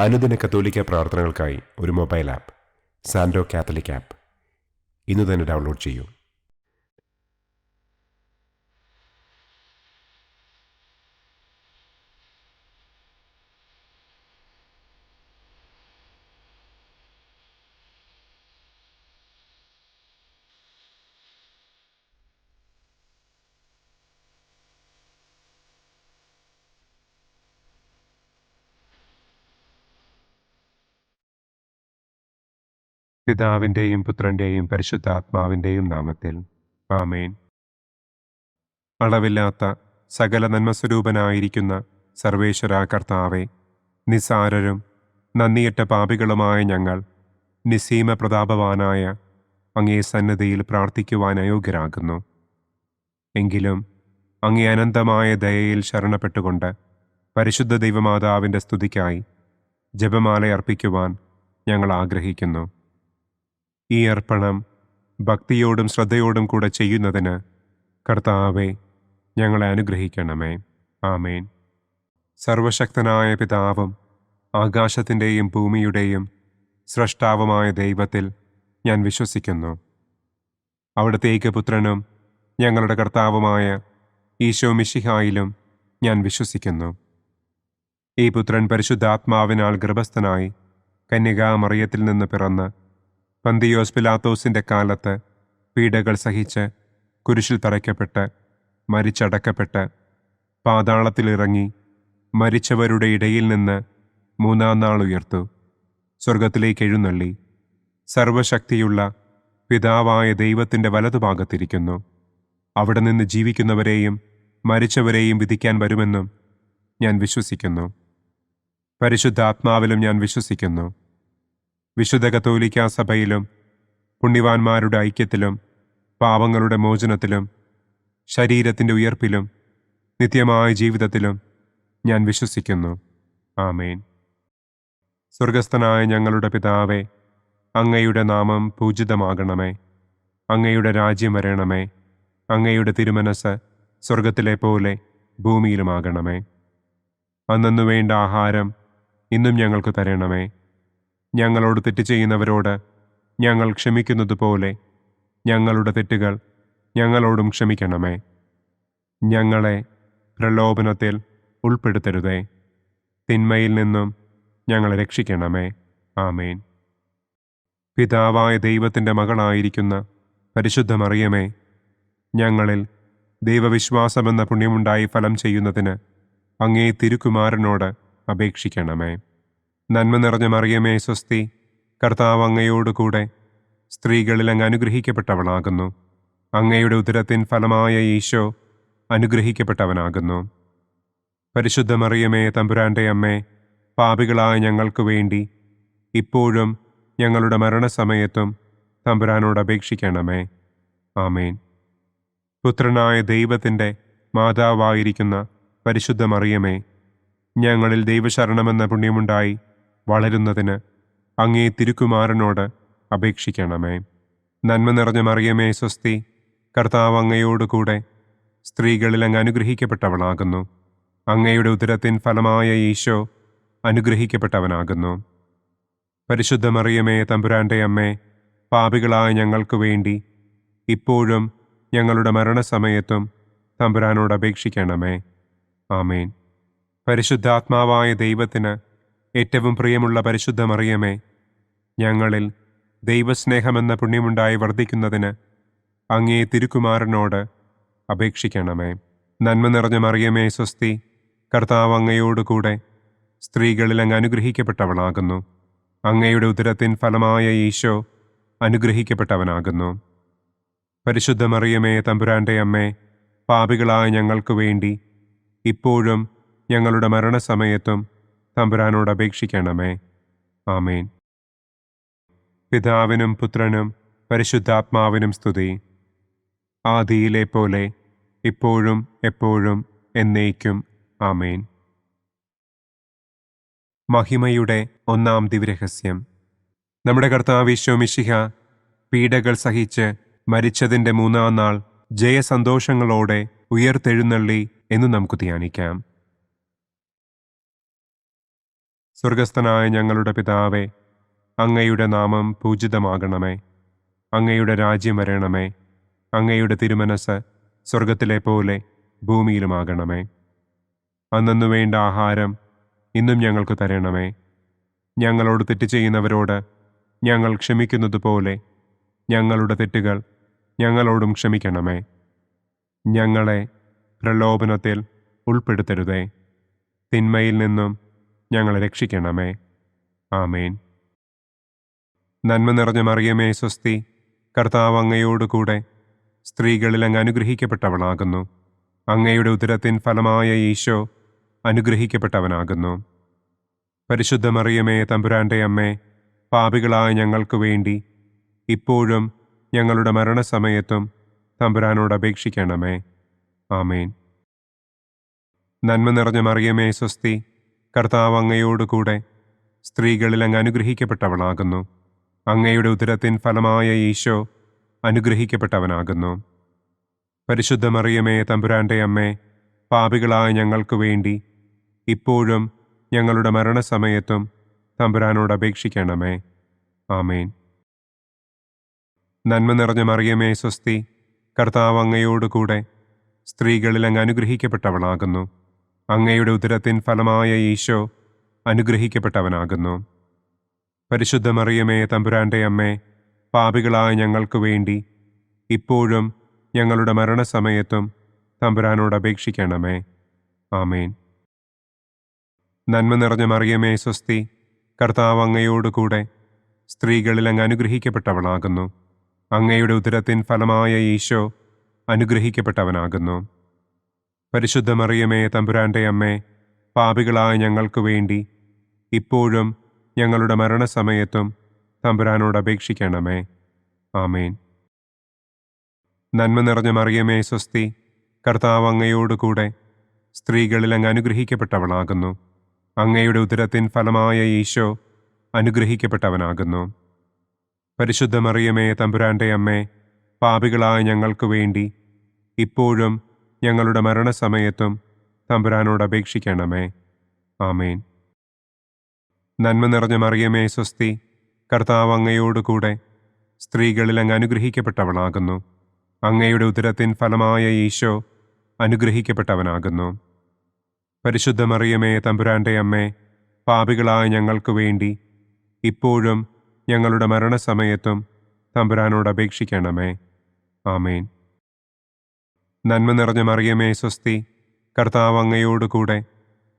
അനുദിന കത്തോലിക്ക പ്രാർത്ഥനകൾക്കായി ഒരു മൊബൈൽ ആപ്പ് സാൻഡോ കാത്തലിക് ആപ്പ് ഇന്ന് തന്നെ ഡൗൺലോഡ് ചെയ്യൂ. പിതാവിൻ്റെയും പുത്രൻ്റെയും പരിശുദ്ധാത്മാവിൻ്റെയും നാമത്തിൽ ആമേൻ. അളവില്ലാത്ത സകല നന്മസ്വരൂപനായിരിക്കുന്ന സർവേശ്വര കർത്താവെ, നിസ്സാരരും നന്ദിയറ്റ പാപികളുമായ ഞങ്ങൾ നിസ്സീമ പ്രതാപവാനായ അങ്ങേ സന്നിധിയിൽ പ്രാർത്ഥിക്കുവാൻ അയോഗ്യരാകുന്നു. എങ്കിലും അങ്ങേ അനന്തമായ ദയയിൽ ശരണപ്പെട്ടുകൊണ്ട് പരിശുദ്ധ ദൈവമാതാവിൻ്റെ സ്തുതിക്കായി ജപമാല അർപ്പിക്കുവാൻ ഞങ്ങൾ ആഗ്രഹിക്കുന്നു. ഈ അർപ്പണം ഭക്തിയോടും ശ്രദ്ധയോടും കൂടെ ചെയ്യുന്നതിന് കർത്താവെ ഞങ്ങളെ അനുഗ്രഹിക്കണമേ. ആമേൻ. സർവശക്തനായ പിതാവും ആകാശത്തിൻ്റെയും ഭൂമിയുടെയും സ്രഷ്ടാവുമായ ദൈവത്തിൽ ഞാൻ വിശ്വസിക്കുന്നു. അവിടുത്തെ ഏകപുത്രനും ഞങ്ങളുടെ കർത്താവുമായ ഈശോ മിശിഹായിലും ഞാൻ വിശ്വസിക്കുന്നു. ഈ പുത്രൻ പരിശുദ്ധാത്മാവിനാൽ ഗർഭസ്ഥനായി കന്യകാമറിയത്തിൽ നിന്ന് പിറന്ന് പന്തിയോസ് പിലാത്തോസിൻ്റെ കാലത്ത് പീഡകൾ സഹിച്ച് കുരിശിൽ തറയ്ക്കപ്പെട്ട് മരിച്ചടക്കപ്പെട്ട് പാതാളത്തിലിറങ്ങി മരിച്ചവരുടെ ഇടയിൽ നിന്ന് മൂന്നാം നാൾ ഉയർത്തു, സ്വർഗത്തിലേക്ക് എഴുന്നള്ളി, സർവശക്തിയുള്ള പിതാവായ ദൈവത്തിൻ്റെ വലതുഭാഗത്തിരിക്കുന്നു. അവിടെ നിന്ന് ജീവിക്കുന്നവരെയും മരിച്ചവരെയും വിധിക്കാൻ വരുമെന്നും ഞാൻ വിശ്വസിക്കുന്നു. പരിശുദ്ധാത്മാവിലും ഞാൻ വിശ്വസിക്കുന്നു. വിശുദ്ധ കത്തോലിക്കാ സഭയിലും പുണ്യവാന്മാരുടെ ഐക്യത്തിലും പാപങ്ങളുടെ മോചനത്തിലും ശരീരത്തിൻ്റെ ഉയർപ്പിലും നിത്യമായ ജീവിതത്തിലും ഞാൻ വിശ്വസിക്കുന്നു. ആമേൻ. സ്വർഗസ്ഥനായ ഞങ്ങളുടെ പിതാവേ, അങ്ങയുടെ നാമം പൂജിതമാകണമേ. അങ്ങയുടെ രാജ്യം വരണമേ. അങ്ങയുടെ തിരുമനസ് സ്വർഗത്തിലെ പോലെ ഭൂമിയിലുമാകണമേ. അന്നന്നു വേണ്ട ആഹാരം ഇന്നും ഞങ്ങൾക്ക് തരണമേ. ഞങ്ങളോട് തെറ്റ് ചെയ്യുന്നവരോട് ഞങ്ങൾ ക്ഷമിക്കുന്നത് പോലെ ഞങ്ങളുടെ തെറ്റുകൾ ഞങ്ങളോടും ക്ഷമിക്കണമേ. ഞങ്ങളെ പ്രലോഭനത്തിൽ ഉൾപ്പെടുത്തരുതേ, തിന്മയിൽ നിന്നും ഞങ്ങളെ രക്ഷിക്കണമേ. ആമേൻ. പിതാവായ ദൈവത്തിൻ്റെ മകളായിരിക്കുന്ന പരിശുദ്ധ മറിയമേ, ഞങ്ങളിൽ ദൈവവിശ്വാസമെന്ന പുണ്യമുണ്ടായി ഫലം ചെയ്യുന്നതിന് അങ്ങേ തിരുക്കുമാരനോട് അപേക്ഷിക്കണമേ. നന്മ നിറഞ്ഞ മറിയമേ സ്വസ്തി, കർത്താവ് അങ്ങയോടുകൂടെ സ്ത്രീകളിൽ അങ്ങ് അനുഗ്രഹിക്കപ്പെട്ടവളാകുന്നു. അങ്ങയുടെ ഉദരത്തിൻ ഫലമായ ഈശോ അനുഗ്രഹിക്കപ്പെട്ടവനാകുന്നു. പരിശുദ്ധ മറിയമേ തമ്പുരാൻ്റെ അമ്മേ, പാപികളായ ഞങ്ങൾക്ക് വേണ്ടി ഇപ്പോഴും ഞങ്ങളുടെ മരണസമയത്തും തമ്പുരാനോട് അപേക്ഷിക്കണമേ. ആമേൻ. പുത്രനായ ദൈവത്തിൻ്റെ മാതാവായിരിക്കുന്ന പരിശുദ്ധ മറിയമേ, ഞങ്ങളിൽ ദൈവശരണമെന്ന പുണ്യമുണ്ടായി വളരുന്നതിന് അങ്ങേ തിരുക്കുമാരനോട് അപേക്ഷിക്കണമേ. നന്മ നിറഞ്ഞ മറിയമേ സ്വസ്തി, കർത്താവ് അങ്ങയോടുകൂടെ സ്ത്രീകളിൽ അങ്ങ് അനുഗ്രഹിക്കപ്പെട്ടവളാകുന്നു. അങ്ങയുടെ ഉദരത്തിൻ ഫലമായ ഈശോ അനുഗ്രഹിക്കപ്പെട്ടവനാകുന്നു. പരിശുദ്ധ മറിയമേ തമ്പുരാൻ്റെ അമ്മേ, പാപികളായ ഞങ്ങൾക്ക് വേണ്ടി ഇപ്പോഴും ഞങ്ങളുടെ മരണസമയത്തും തമ്പുരാനോട് അപേക്ഷിക്കണമേ. ആമേൻ. പരിശുദ്ധാത്മാവായ ദൈവത്തിന് ഏറ്റവും പ്രിയമുള്ള പരിശുദ്ധ മറിയമേ, ഞങ്ങളിൽ ദൈവസ്നേഹമെന്ന പുണ്യമുണ്ടായി വർദ്ധിക്കുന്നതിന് അങ്ങേ തിരുക്കുമാരനോട് അപേക്ഷിക്കണമേ. നന്മ നിറഞ്ഞ മറിയമേ സ്വസ്തി, കർത്താവ് അങ്ങയോടുകൂടെ സ്ത്രീകളിൽ അങ്ങ് അനുഗ്രഹിക്കപ്പെട്ടവളാകുന്നു. അങ്ങയുടെ ഉദരത്തിൻ ഫലമായ ഈശോ അനുഗ്രഹിക്കപ്പെട്ടവനാകുന്നു. പരിശുദ്ധ മറിയമേ തമ്പുരാൻ്റെ അമ്മേ, പാപികളായ ഞങ്ങൾക്ക് വേണ്ടി ഇപ്പോഴും ഞങ്ങളുടെ മരണസമയത്തും തമ്പുരാനോട് അപേക്ഷിക്കണമേ. ആമേൻ. പിതാവിനും പുത്രനും പരിശുദ്ധാത്മാവിനും സ്തുതി, ആദിയിലെ പോലെ ഇപ്പോഴും എപ്പോഴും എന്നേക്കും. ആമേൻ. മഹിമയുടെ ഒന്നാം ദിവ്യരഹസ്യം. നമ്മുടെ കർത്താവ് ഈശോ മിശിഹ പീഡകൾ സഹിച്ച് മരിച്ചതിൻ്റെ മൂന്നാം നാൾ ജയസന്തോഷങ്ങളോടെ ഉയർത്തെഴുന്നള്ളി എന്ന് നമുക്ക് ധ്യാനിക്കാം. സ്വർഗസ്ഥനായ ഞങ്ങളുടെ പിതാവേ, അങ്ങയുടെ നാമം പൂജിതമാകണമേ. അങ്ങയുടെ രാജ്യം വരണമേ. അങ്ങയുടെ തിരുമനസ് സ്വർഗത്തിലെ പോലെ ഭൂമിയിലുമാകണമേ. അന്നന്നു വേണ്ട ആഹാരം ഇന്നും ഞങ്ങൾക്ക് തരണമേ. ഞങ്ങളോട് തെറ്റ് ചെയ്യുന്നവരോട് ഞങ്ങൾ ക്ഷമിക്കുന്നത് പോലെ ഞങ്ങളുടെ തെറ്റുകൾ ഞങ്ങളോടും ക്ഷമിക്കണമേ. ഞങ്ങളെ പ്രലോഭനത്തിൽ ഉൾപ്പെടുത്തരുതേ. തിന്മയിൽ നിന്നും ഞങ്ങളെ രക്ഷിക്കണമേ. ആമേൻ. നന്മ നിറഞ്ഞ മറിയമേ സ്വസ്തി, കർത്താവ് അങ്ങയോട് കൂടെ സ്ത്രീകളിൽ അങ്ങ് അനുഗ്രഹിക്കപ്പെട്ടവളാകുന്നു. അങ്ങയുടെ ഉദരത്തിൻ ഫലമായ ഈശോ അനുഗ്രഹിക്കപ്പെട്ടവനാകുന്നു. പരിശുദ്ധ മറിയമേ തമ്പുരാൻ്റെ അമ്മേ, പാപികളായ ഞങ്ങൾക്ക് വേണ്ടി ഇപ്പോഴും ഞങ്ങളുടെ മരണസമയത്തും തമ്പുരാനോട് അപേക്ഷിക്കണമേ. ആമേൻ. നന്മ നിറഞ്ഞ മറിയമേ സ്വസ്തി, കർത്താവ് അങ്ങയോട് കൂടെ സ്ത്രീകളിൽ അങ്ങ് അനുഗ്രഹിക്കപ്പെട്ടവളാകുന്നു. അങ്ങയുടെ ഉദരത്തിൻ ഫലമായ ഈശോ അനുഗ്രഹിക്കപ്പെട്ടവനാകുന്നു. പരിശുദ്ധ മറിയമേ തമ്പുരാൻ്റെ അമ്മേ, പാപികളായ ഞങ്ങൾക്ക് വേണ്ടി ഇപ്പോഴും ഞങ്ങളുടെ മരണസമയത്തും തമ്പുരാനോട് അപേക്ഷിക്കണമേ. ആമേൻ. നന്മ നിറഞ്ഞ മറിയമേ സ്വസ്തി, കർത്താവ് അങ്ങയോട് കൂടെ സ്ത്രീകളിൽ അങ്ങ് അനുഗ്രഹിക്കപ്പെട്ടവളാകുന്നു. അങ്ങയുടെ ഉദരത്തിൻ ഫലമായ ഈശോ അനുഗ്രഹിക്കപ്പെട്ടവനാകുന്നു. പരിശുദ്ധ മറിയമേ തമ്പുരാൻ്റെ അമ്മേ, പാപികളായ ഞങ്ങൾക്ക് വേണ്ടി ഇപ്പോഴും ഞങ്ങളുടെ മരണസമയത്തും തമ്പുരാനോട് അപേക്ഷിക്കണമേ. ആമേൻ. നന്മ നിറഞ്ഞ മറിയമേ സ്വസ്തി, കർത്താവ് അങ്ങയോട് കൂടെ സ്ത്രീകളിൽ അങ്ങ് അനുഗ്രഹിക്കപ്പെട്ടവളാകുന്നു. അങ്ങയുടെ ഉദരത്തിൻ ഫലമായ ഈശോ അനുഗ്രഹിക്കപ്പെട്ടവനാകുന്നു. പരിശുദ്ധ മറിയമേ തമ്പുരാൻ്റെ അമ്മേ, പാപികളായ ഞങ്ങൾക്ക് വേണ്ടി ഇപ്പോഴും ഞങ്ങളുടെ മരണസമയത്തും തമ്പുരാനോട് അപേക്ഷിക്കണമേ. ആമേൻ. നന്മ നിറഞ്ഞ മറിയമേ സ്വസ്തി, കർത്താവ് അങ്ങയോട് കൂടെ സ്ത്രീകളിൽ അങ്ങ് അനുഗ്രഹിക്കപ്പെട്ടവളാകുന്നു. അങ്ങയുടെ ഉദരത്തിൻ ഫലമായ ഈശോ അനുഗ്രഹിക്കപ്പെട്ടവനാകുന്നു. പരിശുദ്ധ മറിയമേ തമ്പുരാൻ്റെ അമ്മേ, പാപികളായ ഞങ്ങൾക്ക് വേണ്ടി ഇപ്പോഴും ഞങ്ങളുടെ മരണസമയത്തും തമ്പുരാനോട് അപേക്ഷിക്കണമേ. ആമേൻ. നന്മ നിറഞ്ഞ മറിയമേ സ്വസ്തി, കർത്താവ് അങ്ങയോട് കൂടെ സ്ത്രീകളിൽ അങ്ങ് അനുഗ്രഹിക്കപ്പെട്ടവളാകുന്നു. അങ്ങയുടെ ഉദരത്തിൻ ഫലമായ ഈശോ അനുഗ്രഹിക്കപ്പെട്ടവനാകുന്നു. പരിശുദ്ധ മറിയമേ തമ്പുരാൻ്റെ അമ്മേ, പാപികളായ ഞങ്ങൾക്ക് വേണ്ടി ഇപ്പോഴും ഞങ്ങളുടെ മരണസമയത്തും തമ്പുരാനോട് അപേക്ഷിക്കണമേ. ആമേൻ. നന്മ നിറഞ്ഞ മറിയമേ സ്വസ്തി, കർത്താവ് അങ്ങയോട് കൂടെ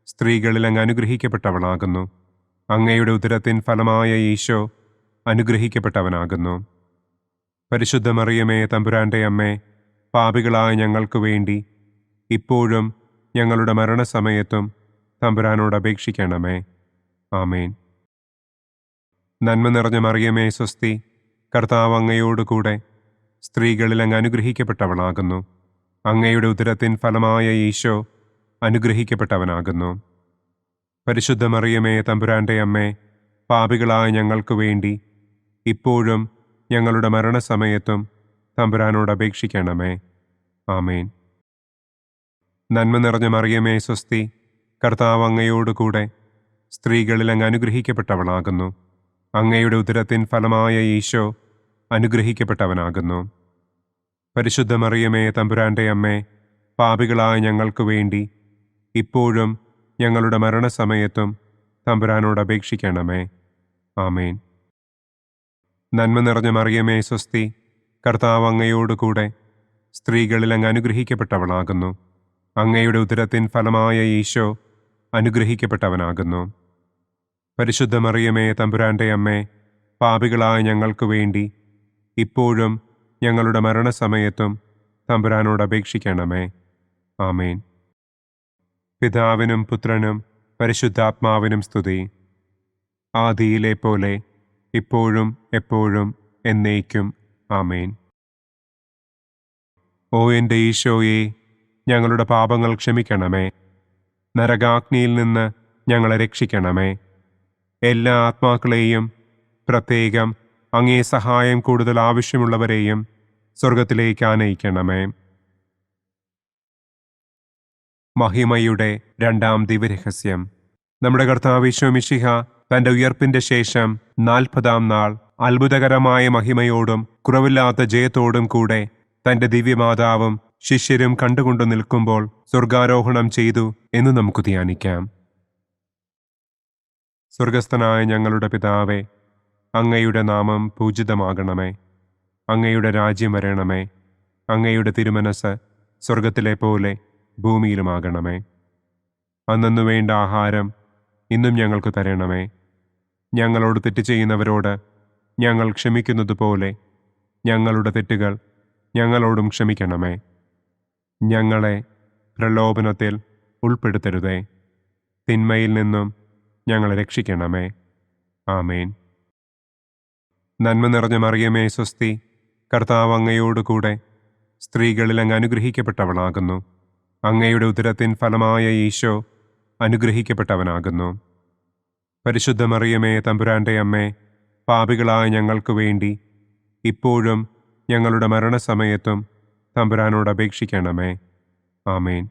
സ്ത്രീകളിൽ അങ്ങ് അനുഗ്രഹിക്കപ്പെട്ടവളാകുന്നു. അങ്ങയുടെ ഉദരത്തിൻ ഫലമായ ഈശോ അനുഗ്രഹിക്കപ്പെട്ടവനാകുന്നു. പരിശുദ്ധ മറിയമേ തമ്പുരാൻ്റെ അമ്മേ, പാപികളായ ഞങ്ങൾക്ക് വേണ്ടി ഇപ്പോഴും ഞങ്ങളുടെ മരണസമയത്തും തമ്പുരാനോട് അപേക്ഷിക്കണമേ. ആമേൻ. നന്മ നിറഞ്ഞ മറിയമേ സ്വസ്തി, കർത്താവ് അങ്ങയോട് കൂടെ സ്ത്രീകളിൽ അങ്ങ് അനുഗ്രഹിക്കപ്പെട്ടവളാകുന്നു. അങ്ങയുടെ ഉദരത്തിൻ ഫലമായ ഈശോ അനുഗ്രഹിക്കപ്പെട്ടവനാകുന്നു. പരിശുദ്ധ മറിയമേ തമ്പുരാൻ്റെ അമ്മേ, പാപികളായ ഞങ്ങൾക്ക് വേണ്ടി ഇപ്പോഴും ഞങ്ങളുടെ മരണസമയത്തും തമ്പുരാനോട് അപേക്ഷിക്കണമേ. ആമേൻ. നന്മ നിറഞ്ഞ മറിയമേ സ്വസ്തി, കർത്താവ് അങ്ങയോട് കൂടെ സ്ത്രീകളിൽ അങ്ങ് അനുഗ്രഹിക്കപ്പെട്ടവളാകുന്നു. അങ്ങയുടെ ഉദരത്തിൻ ഫലമായ ഈശോ അനുഗ്രഹിക്കപ്പെട്ടവനാകുന്നു. പരിശുദ്ധ മറിയമേ തമ്പുരാൻ്റെ അമ്മേ, പാപികളായ ഞങ്ങൾക്ക് വേണ്ടി ഇപ്പോഴും ഞങ്ങളുടെ മരണസമയത്തും തമ്പുരാനോട് അപേക്ഷിക്കണമേ. ആമേൻ. നന്മ നിറഞ്ഞ മറിയമേ സ്വസ്തി, കർത്താവ് അങ്ങയോട് കൂടെ സ്ത്രീകളിൽ അങ്ങ് അനുഗ്രഹിക്കപ്പെട്ടവളാകുന്നു. അങ്ങയുടെ ഉദരത്തിൻ ഫലമായ ഈശോ അനുഗ്രഹിക്കപ്പെട്ടവനാകുന്നു. പരിശുദ്ധ മറിയമേ തമ്പുരാൻ്റെ അമ്മേ, പാപികളായ ഞങ്ങൾക്ക് വേണ്ടി ഇപ്പോഴും ഞങ്ങളുടെ മരണസമയത്തും തമ്പുരാനോട് അപേക്ഷിക്കണമേ. ആമേൻ. പിതാവിനും പുത്രനും പരിശുദ്ധാത്മാവിനും സ്തുതി. ആദിയിലെ പോലെ ഇപ്പോഴും എപ്പോഴും എന്നേക്കും. ആമേൻ. ഓ എൻ്റെ ഈശോയെ, ഞങ്ങളുടെ പാപങ്ങൾ ക്ഷമിക്കണമേ. നരകാഗ്നിയിൽ നിന്ന് ഞങ്ങളെ രക്ഷിക്കണമേ. എല്ലാ ആത്മാക്കളെയും, പ്രത്യേകം അങ്ങേ സഹായം കൂടുതൽ ആവശ്യമുള്ളവരെയും സ്വർഗത്തിലേക്ക് ആനയിക്കണമേ. മഹിമയുടെ രണ്ടാം ദിവ്യരഹസ്യം. നമ്മുടെ കർത്താവ് ഈശോ മിശിഹ തന്റെ ഉയർപ്പിന്റെ ശേഷം 40-ാം നാൾ അത്ഭുതകരമായ മഹിമയോടും കുറവില്ലാത്ത ജയത്തോടും കൂടെ തന്റെ ദിവ്യമാതാവും ശിഷ്യരും കണ്ടുകൊണ്ടു നിൽക്കുമ്പോൾ സ്വർഗാരോഹണം ചെയ്തു എന്ന് നമുക്ക് ധ്യാനിക്കാം. സ്വർഗസ്ഥനായ ഞങ്ങളുടെ പിതാവേ, അങ്ങയുടെ നാമം പൂജിതമാകണമേ. അങ്ങയുടെ രാജ്യം വരണമേ. അങ്ങയുടെ തിരുമനസ് സ്വർഗത്തിലെ പോലെ ഭൂമിയിലുമാകണമേ. അന്നു വേണ്ട ആഹാരം ഇന്നും ഞങ്ങൾക്ക് തരണമേ. ഞങ്ങളോട് തെറ്റ് ചെയ്യുന്നവരോട് ഞങ്ങൾ ക്ഷമിക്കുന്നത് പോലെ ഞങ്ങളുടെ തെറ്റുകൾ ഞങ്ങളോടും ക്ഷമിക്കണമേ. ഞങ്ങളെ പ്രലോഭനത്തിൽ ഉൾപ്പെടുത്തരുതേ. തിന്മയിൽ നിന്നും ഞങ്ങളെ രക്ഷിക്കണമേ. ആമേൻ. നന്മ നിറഞ്ഞ മറിയമേ സ്വസ്തി, കർത്താവ് അങ്ങയോടുകൂടെ സ്ത്രീകളിൽ അങ്ങ് അനുഗ്രഹിക്കപ്പെട്ടവളാകുന്നു. അങ്ങയുടെ ഉദരത്തിൻ ഫലമായ ഈശോ അനുഗ്രഹിക്കപ്പെട്ടവനാകുന്നു. പരിശുദ്ധ മറിയമേ തമ്പുരാന്റെ അമ്മേ, പാപികളായ ഞങ്ങൾക്ക് വേണ്ടി ഇപ്പോഴും ഞങ്ങളുടെ മരണസമയത്തും തമ്പുരാനോട് അപേക്ഷിക്കണമേ. ആമേൻ.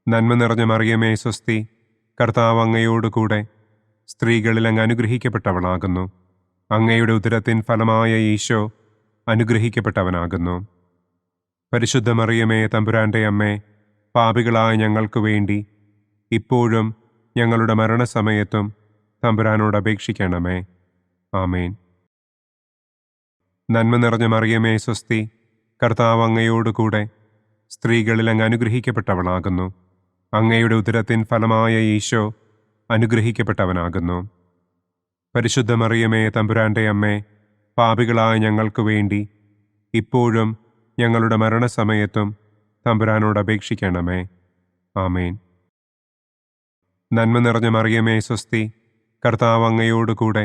നന്മ നിറഞ്ഞ മറിയമേ സ്വസ്തി, കർത്താവ് അങ്ങയോടുകൂടെ സ്ത്രീകളിൽ അങ്ങ് അനുഗ്രഹിക്കപ്പെട്ടവളാകുന്നു. അങ്ങയുടെ ഉദരത്തിൻ ഫലമായ ഈശോ അനുഗ്രഹിക്കപ്പെട്ടവനാകുന്നു. പരിശുദ്ധ മറിയമേ തമ്പുരാന്റെ അമ്മേ, പാപികളായ ഞങ്ങൾക്ക് വേണ്ടി ഇപ്പോഴും ഞങ്ങളുടെ മരണസമയത്തും തമ്പുരാനോട് അപേക്ഷിക്കണമേ. ആമേൻ. നന്മ നിറഞ്ഞ മറിയമേ സ്വസ്തി, കർത്താവ് അങ്ങയോടുകൂടെ സ്ത്രീകളിൽ അങ്ങ് അനുഗ്രഹിക്കപ്പെട്ടവളാകുന്നു. അങ്ങയുടെ ഉദരത്തിൻ ഫലമായ ഈശോ അനുഗ്രഹിക്കപ്പെട്ടവനാകുന്നു. പരിശുദ്ധ മറിയമേ തമ്പുരാന്റെ അമ്മേ, പാപികളായ ഞങ്ങൾക്ക് വേണ്ടി ഇപ്പോഴും ഞങ്ങളുടെ മരണസമയത്തും തമ്പുരാനോട് അപേക്ഷിക്കണമേ. ആമേൻ. നന്മ നിറഞ്ഞ മറിയമേ സ്വസ്തി, കർത്താവ് അങ്ങയോടുകൂടെ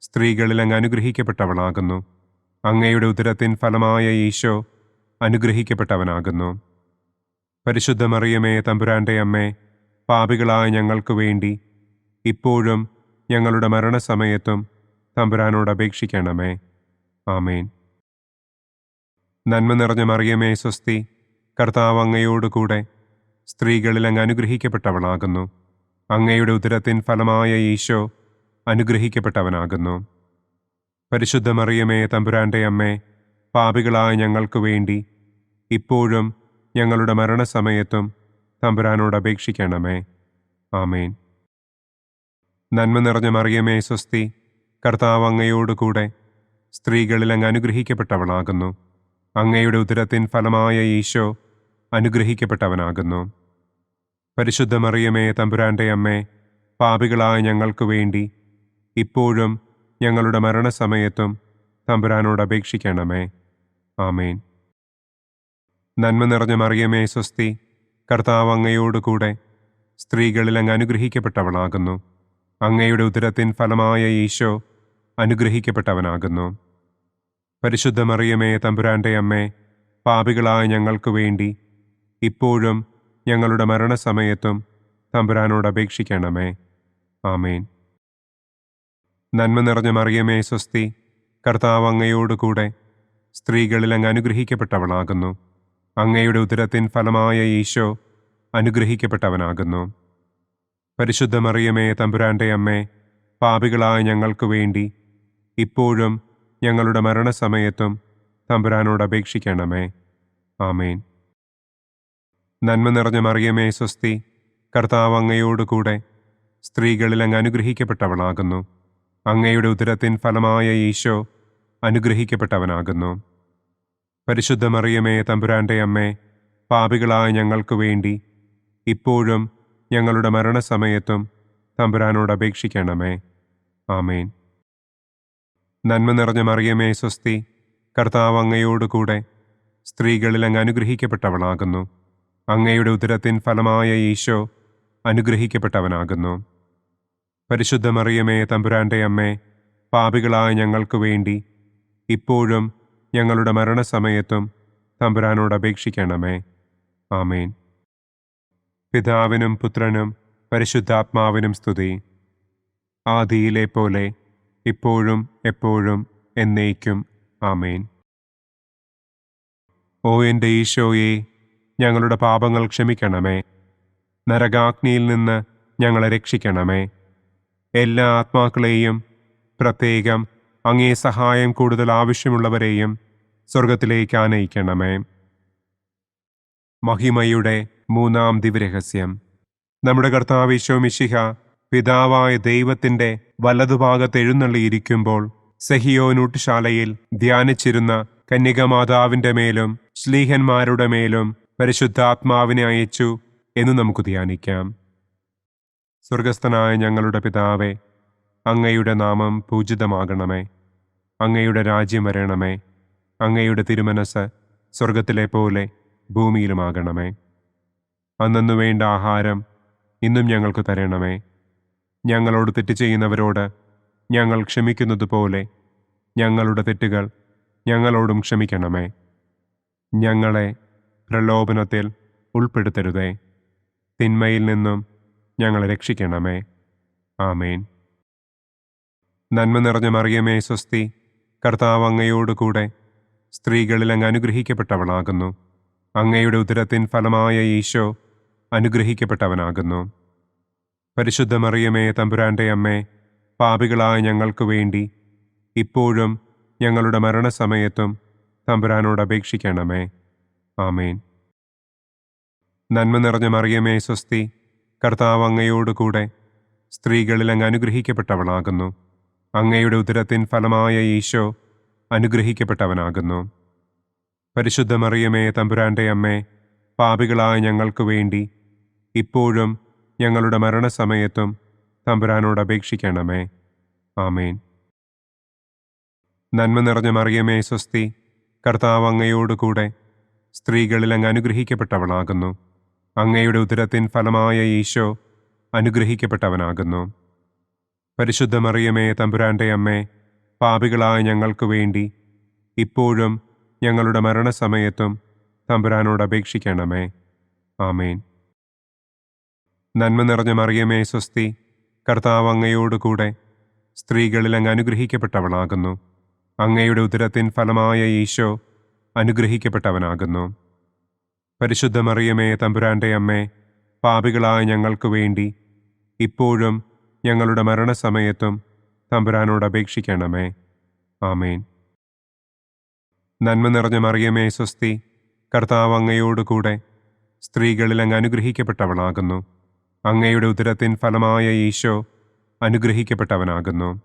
സ്ത്രീകളിൽ അങ്ങ് അനുഗ്രഹിക്കപ്പെട്ടവളാകുന്നു. അങ്ങയുടെ ഉദരത്തിൻ ഫലമായ ഈശോ അനുഗ്രഹിക്കപ്പെട്ടവനാകുന്നു. പരിശുദ്ധ മറിയമേ തമ്പുരാന്റെ അമ്മേ, പാപികളായ ഞങ്ങൾക്ക് വേണ്ടി ഇപ്പോഴും ഞങ്ങളുടെ മരണസമയത്തും തമ്പുരാനോട് അപേക്ഷിക്കണമേ. ആമേൻ. നന്മ നിറഞ്ഞ മറിയമേ സ്വസ്തി, കർത്താവ് അങ്ങയോടുകൂടെ സ്ത്രീകളിൽ അങ്ങ് അനുഗ്രഹിക്കപ്പെട്ടവളാകുന്നു. അങ്ങയുടെ ഉദരത്തിൻ ഫലമായ ഈശോ അനുഗ്രഹിക്കപ്പെട്ടവനാകുന്നു. പരിശുദ്ധ മറിയമേ തമ്പുരാന്റെ അമ്മേ, പാപികളായ ഞങ്ങൾക്ക് വേണ്ടി ഇപ്പോഴും ഞങ്ങളുടെ മരണസമയത്തും തമ്പുരാനോട് അപേക്ഷിക്കണമേ. ആമേൻ. നന്മ നിറഞ്ഞ മറിയമേ സ്വസ്തി, കർത്താവ് അങ്ങയോടുകൂടെ സ്ത്രീകളിൽ അങ്ങ് അനുഗ്രഹിക്കപ്പെട്ടവളാകുന്നു. അങ്ങയുടെ ഉദരത്തിൻ ഫലമായ ഈശോ അനുഗ്രഹിക്കപ്പെട്ടവനാകുന്നു. പരിശുദ്ധ മറിയമേ തമ്പുരാന്റെ അമ്മേ, പാപികളായ ഞങ്ങൾക്ക് വേണ്ടി ഇപ്പോഴും ഞങ്ങളുടെ മരണസമയത്തും തമ്പുരാനോട് അപേക്ഷിക്കണമേ. ആമേൻ. നന്മ നിറഞ്ഞ മറിയമേ സ്വസ്തി, കർത്താവ് അങ്ങയോടുകൂടെ സ്ത്രീകളിൽ അങ്ങ് അനുഗ്രഹിക്കപ്പെട്ടവളാകുന്നു. അങ്ങയുടെ ഉദരത്തിൻ ഫലമായ ഈശോ അനുഗ്രഹിക്കപ്പെട്ടവനാകുന്നു. പരിശുദ്ധ മറിയമേ തമ്പുരാന്റെ അമ്മേ, പാപികളായ ഞങ്ങൾക്ക് വേണ്ടി ഇപ്പോഴും ഞങ്ങളുടെ മരണസമയത്തും തമ്പുരാനോട് അപേക്ഷിക്കണമേ. ആമേൻ. നന്മ നിറഞ്ഞ മറിയമേ സ്വസ്തി, കർത്താവ് അങ്ങയോടുകൂടെ സ്ത്രീകളിൽ അങ്ങ് അനുഗ്രഹിക്കപ്പെട്ടവളാകുന്നു. അങ്ങയുടെ ഉദരത്തിൻ ഫലമായ ഈശോ അനുഗ്രഹിക്കപ്പെട്ടവനാകുന്നു. പരിശുദ്ധ മറിയമേ തമ്പുരാന്റെ അമ്മേ, പാപികളായ ഞങ്ങൾക്ക് വേണ്ടി ഇപ്പോഴും ഞങ്ങളുടെ മരണസമയത്തും തമ്പുരാനോട് അപേക്ഷിക്കണമേ. ആമേൻ. നന്മ നിറഞ്ഞ മറിയമേ സ്വസ്തി, കർത്താവ് അങ്ങയോടുകൂടെ സ്ത്രീകളിൽ അങ്ങ് അനുഗ്രഹിക്കപ്പെട്ടവളാകുന്നു. അങ്ങയുടെ ഉദരത്തിൻ ഫലമായ ഈശോ അനുഗ്രഹിക്കപ്പെട്ടവനാകുന്നു. പരിശുദ്ധ മറിയമേ തമ്പുരാന്റെ അമ്മേ, പാപികളായ ഞങ്ങൾക്ക് വേണ്ടി ഇപ്പോഴും ഞങ്ങളുടെ മരണസമയത്തും തമ്പുരാനോട് അപേക്ഷിക്കണമേ. ആമേൻ. നന്മ നിറഞ്ഞ മറിയമേ സ്വസ്തി, കർത്താവ് അങ്ങയോടുകൂടെ സ്ത്രീകളിൽ അങ്ങ് അനുഗ്രഹിക്കപ്പെട്ടവളാകുന്നു. അങ്ങയുടെ ഉദരത്തിൻ ഫലമായ ഈശോ അനുഗ്രഹിക്കപ്പെട്ടവനാകുന്നു. പരിശുദ്ധ മറിയമേ തമ്പുരാന്റെ അമ്മേ, പാപികളായ ഞങ്ങൾക്ക് വേണ്ടി ഇപ്പോഴും ഞങ്ങളുടെ മരണസമയത്തും തമ്പുരാനോട് അപേക്ഷിക്കണമേ. ആമേൻ. പിതാവിനും പുത്രനും പരിശുദ്ധാത്മാവിനും സ്തുതി. ആദിയിലെ പോലെ ഇപ്പോഴും എപ്പോഴും എന്നേക്കും. ആമേൻ. ഓ എൻ്റെ ഈശോയെ, ഞങ്ങളുടെ പാപങ്ങൾ ക്ഷമിക്കണമേ. നരകാഗ്നിയിൽ നിന്ന് ഞങ്ങളെ രക്ഷിക്കണമേ. എല്ലാ ആത്മാക്കളെയും, പ്രത്യേകം അങ്ങേ സഹായം കൂടുതൽ ആവശ്യമുള്ളവരെയും സ്വർഗത്തിലേക്ക് ആനയിക്കണമേ. മഹിമയുടെ മൂന്നാം ദിവ്യരഹസ്യം. നമ്മുടെ കർത്താവ് ഈശോ മിശിഹ പിതാവായ ദൈവത്തിന്റെ വലതുഭാഗത്ത് എഴുന്നള്ളിയിരിക്കുമ്പോൾ സെഹിയോനൂട്ടുശാലയിൽ ധ്യാനിച്ചിരുന്ന കന്യകമാതാവിന്റെ മേലും ശ്ലീഹന്മാരുടെ മേലും പരിശുദ്ധാത്മാവിനെ അയച്ചു എന്ന് നമുക്ക് ധ്യാനിക്കാം. സ്വർഗസ്ഥനായ ഞങ്ങളുടെ പിതാവേ, അങ്ങയുടെ നാമം പൂജിതമാകണമേ. അങ്ങയുടെ രാജ്യം വരണമേ. അങ്ങയുടെ തിരുമനസ് സ്വർഗത്തിലെ പോലെ ഭൂമിയിലുമാകണമേ. അന്നന്നു വേണ്ട ആഹാരം ഇന്നും ഞങ്ങൾക്ക് തരണമേ. ഞങ്ങളോട് തെറ്റ് ചെയ്യുന്നവരോട് ഞങ്ങൾ ക്ഷമിക്കുന്നത് പോലെ ഞങ്ങളുടെ തെറ്റുകൾ ഞങ്ങളോടും ക്ഷമിക്കണമേ. ഞങ്ങളെ പ്രലോഭനത്തിൽ ഉൾപ്പെടുത്തരുതേ. തിന്മയിൽ നിന്നും ഞങ്ങളെ രക്ഷിക്കണമേ. ആമേൻ. നന്മ നിറഞ്ഞ മറിയമേ സ്വസ്തി, കർത്താവ് അങ്ങയോട് കൂടെ സ്ത്രീകളിൽ അങ്ങ് അനുഗ്രഹിക്കപ്പെട്ടവളാകുന്നു. അങ്ങയുടെ ഉദരത്തിൻ ഫലമായ ഈശോ അനുഗ്രഹിക്കപ്പെട്ടവനാകുന്നു. പരിശുദ്ധ മറിയമേ തമ്പുരാന്റെ അമ്മേ, പാപികളായ ഞങ്ങൾക്ക് വേണ്ടി ഇപ്പോഴും ഞങ്ങളുടെ മരണസമയത്തും തമ്പുരാനോട് അപേക്ഷിക്കണമേ. ആമേൻ. നന്മ നിറഞ്ഞ മറിയമേ സ്വസ്തി, കർത്താവ് അങ്ങയോട് കൂടെ സ്ത്രീകളിൽ അങ്ങ് അനുഗ്രഹിക്കപ്പെട്ടവളാകുന്നു. അങ്ങയുടെ ഉദരത്തിൻ ഫലമായ ഈശോ അനുഗ്രഹിക്കപ്പെട്ടവനാകുന്നു. പരിശുദ്ധ മറിയമേ തമ്പുരാന്റെ അമ്മേ, പാപികളായ ഞങ്ങൾക്ക് വേണ്ടി ഇപ്പോഴും ഞങ്ങളുടെ മരണസമയത്തും തമ്പുരാനോട് അപേക്ഷിക്കണമേ. ആമേൻ. നന്മ നിറഞ്ഞ മറിയമേ സ്വസ്തി, കർത്താവ് അങ്ങയോട് കൂടെ സ്ത്രീകളിൽ അങ്ങ് അനുഗ്രഹിക്കപ്പെട്ടവളാകുന്നു. അങ്ങയുടെ ഉദരത്തിൻ ഫലമായ ഈശോ അനുഗ്രഹിക്കപ്പെട്ടവനാകുന്നു. പരിശുദ്ധ മറിയമേ തമ്പുരാന്റെ അമ്മേ, പാപികളായ ഞങ്ങൾക്ക് വേണ്ടി ഇപ്പോഴും ഞങ്ങളുടെ മരണസമയത്തും തമ്പുരാനോട് അപേക്ഷിക്കണമേ. ആമേൻ. നന്മ നിറഞ്ഞ മറിയമേ സ്വസ്തി, കർത്താവ് അങ്ങയോട് കൂടെ സ്ത്രീകളിൽ അങ്ങ് അനുഗ്രഹിക്കപ്പെട്ടവളാകുന്നു. അങ്ങയുടെ ഉദരത്തിൻ ഫലമായ ഈശോ അനുഗ്രഹിക്കപ്പെട്ടവനാകുന്നു. പരിശുദ്ധ മറിയമേ തമ്പുരാന്റെ അമ്മേ, പാപികളായ ഞങ്ങൾക്ക് വേണ്ടി ഇപ്പോഴും ഞങ്ങളുടെ മരണസമയത്തും തമ്പുരാനോട് അപേക്ഷിക്കണമേ. ആമേൻ. നന്മ നിറഞ്ഞ മറിയമേ സ്വസ്തി, കർത്താവ് അങ്ങയോട് കൂടെ സ്ത്രീകളിൽ അങ്ങ് അനുഗ്രഹിക്കപ്പെട്ടവളാകുന്നു. അങ്ങയുടെ ഉദരത്തിൻ ഫലമായ ഈശോ അനുഗ്രഹിക്കപ്പെട്ടവനാകുന്നു.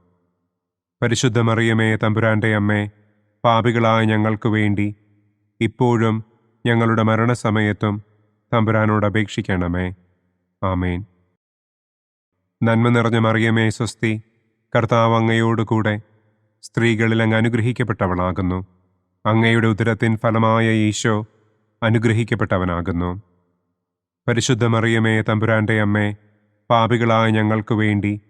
പരിശുദ്ധ മറിയമേ തമ്പുരാന്റെ അമ്മേ, പാപികളായ ഞങ്ങൾക്ക് വേണ്ടി ഇപ്പോഴും ഞങ്ങളുടെ മരണസമയത്തും തമ്പുരാനോട് അപേക്ഷിക്കണമേ. ആമേൻ. നന്മ നിറഞ്ഞ മറിയമേ സ്വസ്തി, കർത്താവ് അങ്ങയോട് കൂടെ സ്ത്രീകളിൽ അങ്ങ് അനുഗ്രഹിക്കപ്പെട്ടവളാകുന്നു. അങ്ങയുടെ ഉദരത്തിൻ ഫലമായ ഈശോ അനുഗ്രഹിക്കപ്പെട്ടവനാകുന്നു. പരിശുദ്ധ മറിയമേ തമ്പുരാന്റെ അമ്മേ, പാപികളായ ഞങ്ങൾക്ക് വേണ്ടി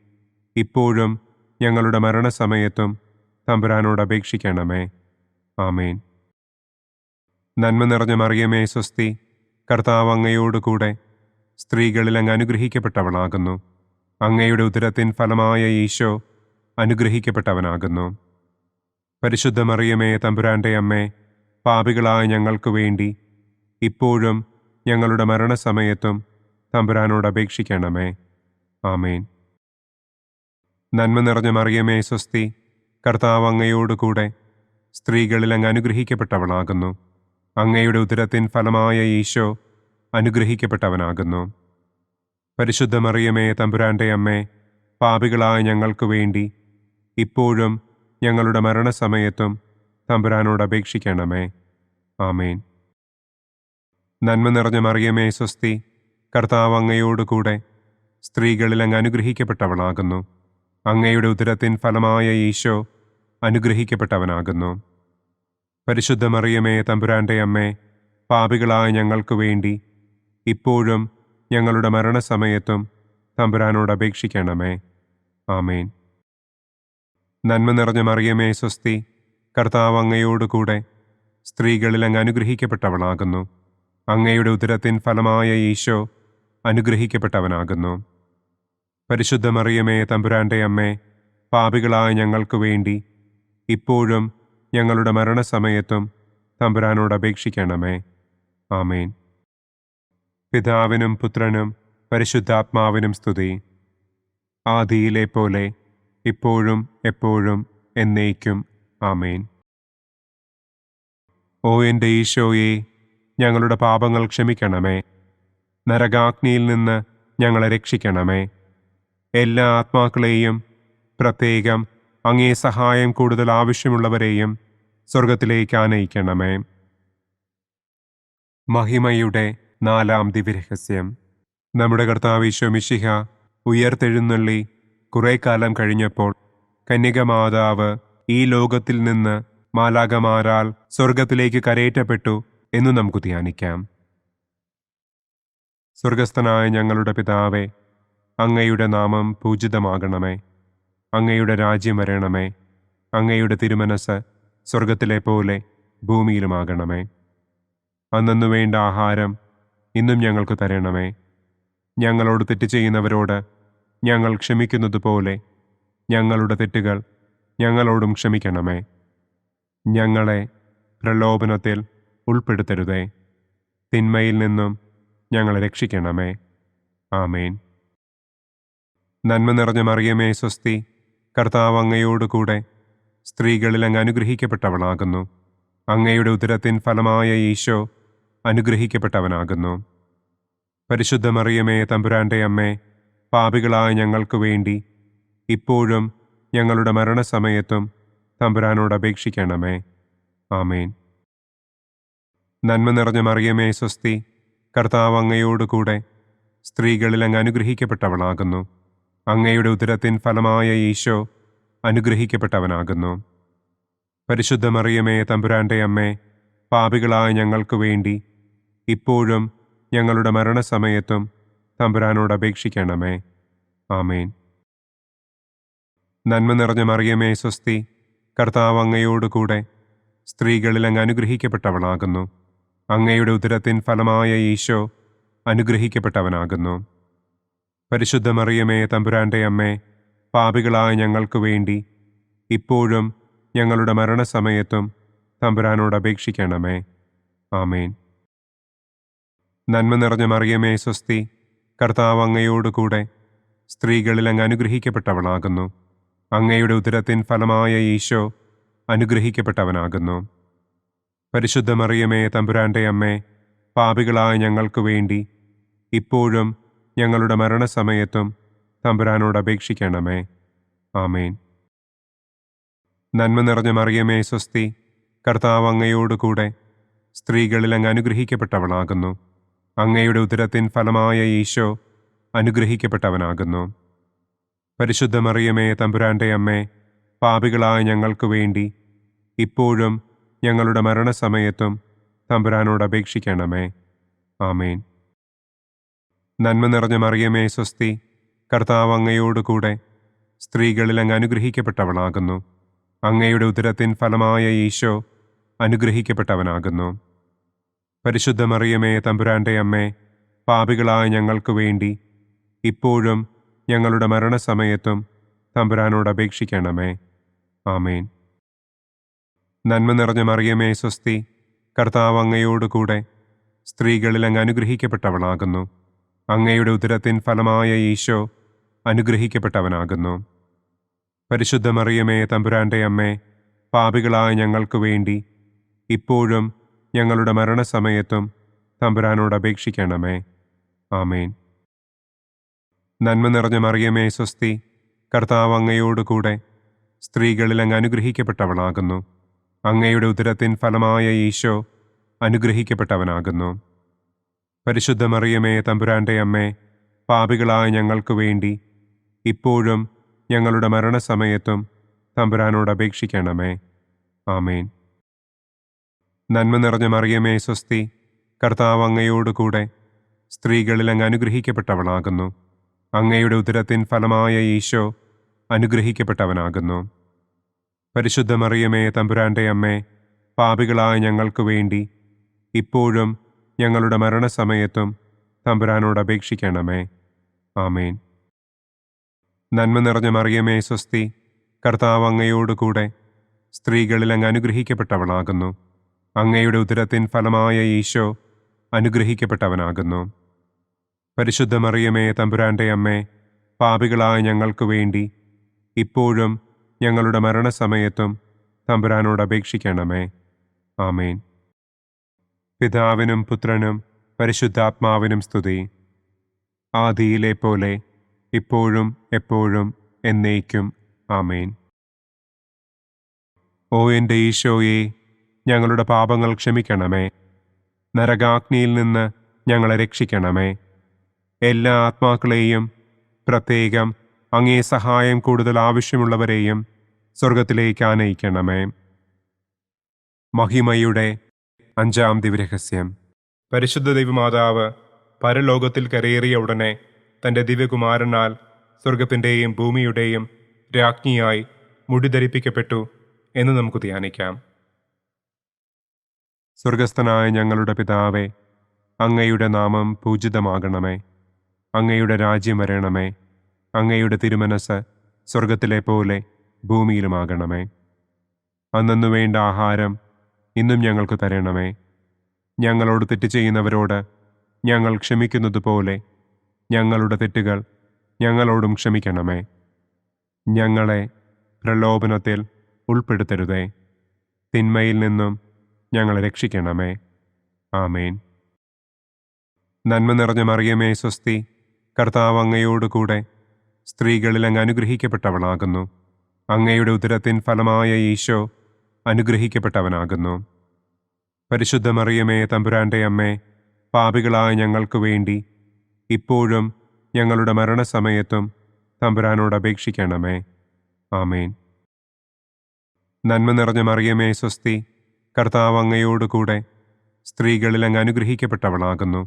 ഇപ്പോഴും ഞങ്ങളുടെ മരണസമയത്തും തമ്പുരാനോട് അപേക്ഷിക്കണമേ. ആമേൻ. നന്മ നിറഞ്ഞ മറിയമേ സ്വസ്തി, കർത്താവ് അങ്ങയോട് കൂടെ സ്ത്രീകളിൽ അങ്ങ് അനുഗ്രഹിക്കപ്പെട്ടവളാകുന്നു. അങ്ങയുടെ ഉദരത്തിൻ ഫലമായ ഈശോ അനുഗ്രഹിക്കപ്പെട്ടവനാകുന്നു. പരിശുദ്ധ മറിയമേ തമ്പുരാന്റെ അമ്മേ, പാപികളായ ഞങ്ങൾക്ക് വേണ്ടി ഇപ്പോഴും ഞങ്ങളുടെ മരണസമയത്തും തമ്പുരാനോട് അപേക്ഷിക്കണമേ. ആമേൻ. നന്മ നിറഞ്ഞ മറിയമേ സ്വസ്തി, കർത്താവ് അങ്ങയോട് കൂടെ സ്ത്രീകളിൽ അങ്ങ് അനുഗ്രഹിക്കപ്പെട്ടവളാകുന്നു. അങ്ങയുടെ ഉദരത്തിൻ ഫലമായ ഈശോ അനുഗ്രഹിക്കപ്പെട്ടവനാകുന്നു. പരിശുദ്ധ മറിയമേ തമ്പുരാന്റെ അമ്മേ, പാപികളായ ഞങ്ങൾക്ക് വേണ്ടി ഇപ്പോഴും ഞങ്ങളുടെ മരണസമയത്തും തമ്പുരാനോട് അപേക്ഷിക്കണമേ. ആമേൻ. നന്മ നിറഞ്ഞ മറിയമേ സ്വസ്തി, കർത്താവ് അങ്ങയോട് കൂടെ സ്ത്രീകളിൽ അങ്ങ് അനുഗ്രഹിക്കപ്പെട്ടവളാകുന്നു. അങ്ങയുടെ ഉദരത്തിൻ ഫലമായ ഈശോ അനുഗ്രഹിക്കപ്പെട്ടവനാകുന്നു. പരിശുദ്ധ മറിയമേ തമ്പുരാന്റെ അമ്മേ, പാപികളായ ഞങ്ങൾക്ക് വേണ്ടി ഇപ്പോഴും ഞങ്ങളുടെ മരണസമയത്തും തമ്പുരാനോട് അപേക്ഷിക്കണമേ. ആമേൻ. നന്മ നിറഞ്ഞ മറിയമേ സ്വസ്തി, കർത്താവ് അങ്ങയോട് കൂടെ സ്ത്രീകളിൽ അങ്ങ് അനുഗ്രഹിക്കപ്പെട്ടവളാകുന്നു. അങ്ങയുടെ ഉദരത്തിൻ ഫലമായ ഈശോ അനുഗ്രഹിക്കപ്പെട്ടവനാകുന്നു. പരിശുദ്ധ മറിയമേ തമ്പുരാന്റെ അമ്മേ, പാപികളായ ഞങ്ങൾക്ക് വേണ്ടി ഇപ്പോഴും ഞങ്ങളുടെ മരണസമയത്തും തമ്പുരാനോട് അപേക്ഷിക്കണമേ. ആമേൻ. പിതാവിനും പുത്രനും പരിശുദ്ധാത്മാവിനും സ്തുതി, ആദിയിലെ പോലെ ഇപ്പോഴും എപ്പോഴും എന്നേക്കും. ആമേൻ. ഓ എൻ്റെ ഈശോയെ, ഞങ്ങളുടെ പാപങ്ങൾ ക്ഷമിക്കണമേ. നരകാഗ്നിയിൽ നിന്ന് ഞങ്ങളെ രക്ഷിക്കണമേ. എല്ലാ ആത്മാക്കളെയും, പ്രത്യേകം അങ്ങേ സഹായം കൂടുതൽ ആവശ്യമുള്ളവരെയും സ്വർഗത്തിലേക്ക് ആനയിക്കണമേ. മഹിമയുടെ 4-ാം ദിവ്യരഹസ്യം. നമ്മുടെ കർത്താവ് ഈശോ മിശിഹ ഉയർത്തെഴുന്നള്ളി കുറെ കാലം കഴിഞ്ഞപ്പോൾ കന്യകമാതാവ് ഈ ലോകത്തിൽ നിന്ന് മാലാഖമാരാൽ സ്വർഗത്തിലേക്ക് കരയേറ്റപ്പെട്ടു എന്ന് നമുക്ക് ധ്യാനിക്കാം. സ്വർഗസ്ഥനായ ഞങ്ങളുടെ പിതാവേ, അങ്ങയുടെ നാമം പൂജിതമാകണമേ. അങ്ങയുടെ രാജ്യം വരണമേ. അങ്ങയുടെ തിരുമനസ് സ്വർഗത്തിലെ പോലെ ഭൂമിയിലുമാകണമേ. അന്നന്നു വേണ്ട ആഹാരം ഇന്നും ഞങ്ങൾക്ക് തരണമേ. ഞങ്ങളോട് തെറ്റ് ചെയ്യുന്നവരോട് ഞങ്ങൾ ക്ഷമിക്കുന്നത് പോലെ ഞങ്ങളുടെ തെറ്റുകൾ ഞങ്ങളോടും ക്ഷമിക്കണമേ. ഞങ്ങളെ പ്രലോഭനത്തിൽ ഉൾപ്പെടുത്തരുതേ. തിന്മയിൽ നിന്നും ഞങ്ങളെ രക്ഷിക്കണമേ. ആമേൻ. നന്മ നിറഞ്ഞ മറിയമേ സ്വസ്തി, കർത്താവ് അങ്ങയോടുകൂടെ സ്ത്രീകളിൽ അങ്ങ് അനുഗ്രഹിക്കപ്പെട്ടവളാകുന്നു. അങ്ങയുടെ ഉദരത്തിൻ ഫലമായ ഈശോ അനുഗ്രഹിക്കപ്പെട്ടവനാകുന്നു. പരിശുദ്ധ മറിയമേ തമ്പുരാൻ്റെ അമ്മേ, പാപികളായ ഞങ്ങൾക്ക് വേണ്ടി ഇപ്പോഴും ഞങ്ങളുടെ മരണസമയത്തും തമ്പുരാനോട് അപേക്ഷിക്കണമേ. ആമേൻ. നന്മ നിറഞ്ഞ മറിയമേ സ്വസ്തി, കർത്താവ് അങ്ങയോടുകൂടെ സ്ത്രീകളിൽ അങ്ങ് അനുഗ്രഹിക്കപ്പെട്ടവളാകുന്നു. അങ്ങയുടെ ഉദരത്തിൻ ഫലമായ ഈശോ അനുഗ്രഹിക്കപ്പെട്ടവനാകുന്നു. പരിശുദ്ധ മറിയമേ തമ്പുരാൻ്റെ അമ്മേ, പാപികളായ ഞങ്ങൾക്ക് വേണ്ടി ഇപ്പോഴും ഞങ്ങളുടെ മരണസമയത്തും തമ്പുരാനോട് അപേക്ഷിക്കണമേ. ആമേൻ. നന്മ നിറഞ്ഞ മറിയമേ സ്വസ്തി, കർത്താവ് അങ്ങയോടുകൂടെ സ്ത്രീകളിൽ അങ്ങ് അനുഗ്രഹിക്കപ്പെട്ടവളാകുന്നു. അങ്ങയുടെ ഉദരത്തിൻ ഫലമായ ഈശോ അനുഗ്രഹിക്കപ്പെട്ടവനാകുന്നു. പരിശുദ്ധ മറിയമേ തമ്പുരാൻ്റെ അമ്മേ, പാപികളായ ഞങ്ങൾക്ക് വേണ്ടി ഇപ്പോഴും ഞങ്ങളുടെ മരണസമയത്തും തമ്പുരാനോട് അപേക്ഷിക്കണമേ. ആമേൻ. നന്മ നിറഞ്ഞ മറിയമേ സ്വസ്തി, കർത്താവ് അങ്ങയോടുകൂടെ സ്ത്രീകളിൽ അങ്ങ് അനുഗ്രഹിക്കപ്പെട്ടവളാകുന്നു. അങ്ങയുടെ ഉദരത്തിൻ ഫലമായ ഈശോ അനുഗ്രഹിക്കപ്പെട്ടവനാകുന്നു. പരിശുദ്ധ മറിയമേ തമ്പുരാൻ്റെ അമ്മേ, പാപികളായ ഞങ്ങൾക്ക് വേണ്ടി ഇപ്പോഴും ഞങ്ങളുടെ മരണസമയത്തും തമ്പുരാനോട് അപേക്ഷിക്കണമേ. ആമേൻ. നന്മ നിറഞ്ഞ മറിയമേ സ്വസ്തി, കർത്താവ് അങ്ങയോടുകൂടെ സ്ത്രീകളിൽ അങ്ങ് അനുഗ്രഹിക്കപ്പെട്ടവളാകുന്നു. അങ്ങയുടെ ഉദരത്തിൻ ഫലമായ ഈശോ അനുഗ്രഹിക്കപ്പെട്ടവനാകുന്നു. പരിശുദ്ധ മറിയമേ തമ്പുരാൻ്റെ അമ്മേ, പാപികളായ ഞങ്ങൾക്ക് വേണ്ടി ഇപ്പോഴും ഞങ്ങളുടെ മരണസമയത്തും തമ്പുരാനോട് അപേക്ഷിക്കണമേ. ആമേൻ. നന്മ നിറഞ്ഞ മറിയമേ സ്വസ്തി, കർത്താവ് അങ്ങയോടുകൂടെ സ്ത്രീകളിൽ അങ്ങ് അനുഗ്രഹിക്കപ്പെട്ടവളാകുന്നു. അങ്ങയുടെ ഉദരത്തിൻ ഫലമായ ഈശോ അനുഗ്രഹിക്കപ്പെട്ടവനാകുന്നു. പരിശുദ്ധ മറിയമേ തമ്പുരാൻ്റെ അമ്മേ, പാപികളായ ഞങ്ങൾക്ക് വേണ്ടി ഇപ്പോഴും ഞങ്ങളുടെ മരണസമയത്തും തമ്പുരാനോട് അപേക്ഷിക്കണമേ. ആമേൻ. നന്മ നിറഞ്ഞ മറിയമേ സ്വസ്തി, കർത്താവ് അങ്ങയോടുകൂടെ സ്ത്രീകളിൽ അങ്ങ് അനുഗ്രഹിക്കപ്പെട്ടവളാകുന്നു. അങ്ങയുടെ ഉദരത്തിൻ ഫലമായ ഈശോ അനുഗ്രഹിക്കപ്പെട്ടവനാകുന്നു. പരിശുദ്ധ മറിയമേ തമ്പുരാൻ്റെ അമ്മേ, പാപികളായ ഞങ്ങൾക്ക് വേണ്ടി ഇപ്പോഴും ഞങ്ങളുടെ മരണസമയത്തും തമ്പുരാനോട് അപേക്ഷിക്കണമേ. ആമേൻ. നന്മ നിറഞ്ഞ മറിയമേ സ്വസ്തി, കർത്താവ് അങ്ങയോടുകൂടെ സ്ത്രീകളിൽ അങ്ങ് അനുഗ്രഹിക്കപ്പെട്ടവളാകുന്നു. അങ്ങയുടെ ഉദരത്തിൻ ഫലമായ ഈശോ അനുഗ്രഹിക്കപ്പെട്ടവനാകുന്നു. പരിശുദ്ധ മറിയമേ തമ്പുരാൻ്റെ അമ്മേ, പാപികളായ ഞങ്ങൾക്ക് വേണ്ടി ഇപ്പോഴും ഞങ്ങളുടെ മരണസമയത്തും തമ്പുരാനോട് അപേക്ഷിക്കണമേ. ആമേൻ. നന്മ നിറഞ്ഞ മറിയമേ സ്വസ്തി, കർത്താവ് അങ്ങയോടുകൂടെ സ്ത്രീകളിൽ അങ്ങ് അനുഗ്രഹിക്കപ്പെട്ടവളാകുന്നു. അങ്ങയുടെ ഉദരത്തിൻ ഫലമായ ഈശോ അനുഗ്രഹിക്കപ്പെട്ടവനാകുന്നു. പരിശുദ്ധ മറിയമേ തമ്പുരാൻ്റെ അമ്മേ, പാപികളായ ഞങ്ങൾക്ക് വേണ്ടി ഇപ്പോഴും ഞങ്ങളുടെ മരണസമയത്തും തമ്പുരാനോട് അപേക്ഷിക്കണമേ. ആമേൻ. നന്മ നിറഞ്ഞ മറിയമേ സ്വസ്തി, കർത്താവ് അങ്ങയോടുകൂടെ സ്ത്രീകളിൽ അങ്ങ് അനുഗ്രഹിക്കപ്പെട്ടവളാകുന്നു. അങ്ങയുടെ ഉദരത്തിൻ ഫലമായ ഈശോ അനുഗ്രഹിക്കപ്പെട്ടവനാകുന്നു. പരിശുദ്ധ മറിയമേ തമ്പുരാന്റെ അമ്മേ, പാപികളായ ഞങ്ങൾക്ക് വേണ്ടി ഇപ്പോഴും ഞങ്ങളുടെ മരണസമയത്തും തമ്പുരാനോട് അപേക്ഷിക്കണമേ. ആമേൻ. പിതാവിനും പുത്രനും പരിശുദ്ധാത്മാവിനും സ്തുതി. ആദിയിലെ പോലെ ഇപ്പോഴും എപ്പോഴും എന്നേക്കും. ആമേൻ. ഓ എൻ്റെ ഈശോയെ, ഞങ്ങളുടെ പാപങ്ങൾ ക്ഷമിക്കണമേ. നരകാഗ്നിയിൽ നിന്ന് ഞങ്ങളെ രക്ഷിക്കണമേ. എല്ലാ ആത്മാക്കളെയും, പ്രത്യേകം അങ്ങേ സഹായം കൂടുതൽ ആവശ്യമുള്ളവരെയും സ്വർഗത്തിലേക്ക് ആനയിക്കണമേ. മഹിമയുടെ 5-ാം ദിവ്യരഹസ്യം. പരിശുദ്ധ ദൈവമാതാവ് പരലോകത്തിൽ കരയേറിയ ഉടനെ തൻ്റെ ദിവ്യകുമാരനാൽ സ്വർഗത്തിൻ്റെയും ഭൂമിയുടെയും രാജ്ഞിയായി മുടിധരിപ്പിക്കപ്പെട്ടു എന്ന് നമുക്ക് ധ്യാനിക്കാം. സ്വർഗസ്ഥനായ ഞങ്ങളുടെ പിതാവേ, അങ്ങയുടെ നാമം പൂജിതമാകണമേ. അങ്ങയുടെ രാജ്യം വരണമേ. അങ്ങയുടെ തിരുമനസ് സ്വർഗത്തിലെ പോലെ ഭൂമിയിലുമാകണമേ. അന്നന്നു വേണ്ട ആഹാരം ഇന്നും ഞങ്ങൾക്ക് തരണമേ. ഞങ്ങളോട് തെറ്റ് ചെയ്യുന്നവരോട് ഞങ്ങൾ ക്ഷമിക്കുന്നത് പോലെ ഞങ്ങളുടെ തെറ്റുകൾ ഞങ്ങളോടും ക്ഷമിക്കണമേ. ഞങ്ങളെ പ്രലോഭനത്തിൽ ഉൾപ്പെടുത്തരുതേ. തിന്മയിൽ നിന്നും ഞങ്ങളെ രക്ഷിക്കണമേ. ആമേൻ. നന്മ നിറഞ്ഞ മറിയമേ സ്വസ്തി, കർത്താവ് അങ്ങയോട് കൂടെ സ്ത്രീകളിൽ അങ്ങ് അനുഗ്രഹിക്കപ്പെട്ടവളാകുന്നു. അങ്ങയുടെ ഉദരത്തിൻ ഫലമായ ഈശോ അനുഗ്രഹിക്കപ്പെട്ടവനാകുന്നു. പരിശുദ്ധ മറിയമേ തമ്പുരാന്റെ അമ്മേ, പാപികളായ ഞങ്ങൾക്ക് വേണ്ടി ഇപ്പോഴും ഞങ്ങളുടെ മരണസമയത്തും തമ്പുരാനോട് അപേക്ഷിക്കണമേ. ആമേൻ. നന്മ നിറഞ്ഞ മറിയമേ സ്വസ്തി, കർത്താവ് അങ്ങയോട് കൂടെ സ്ത്രീകളിൽ അങ്ങ് അനുഗ്രഹിക്കപ്പെട്ടവളാകുന്നു.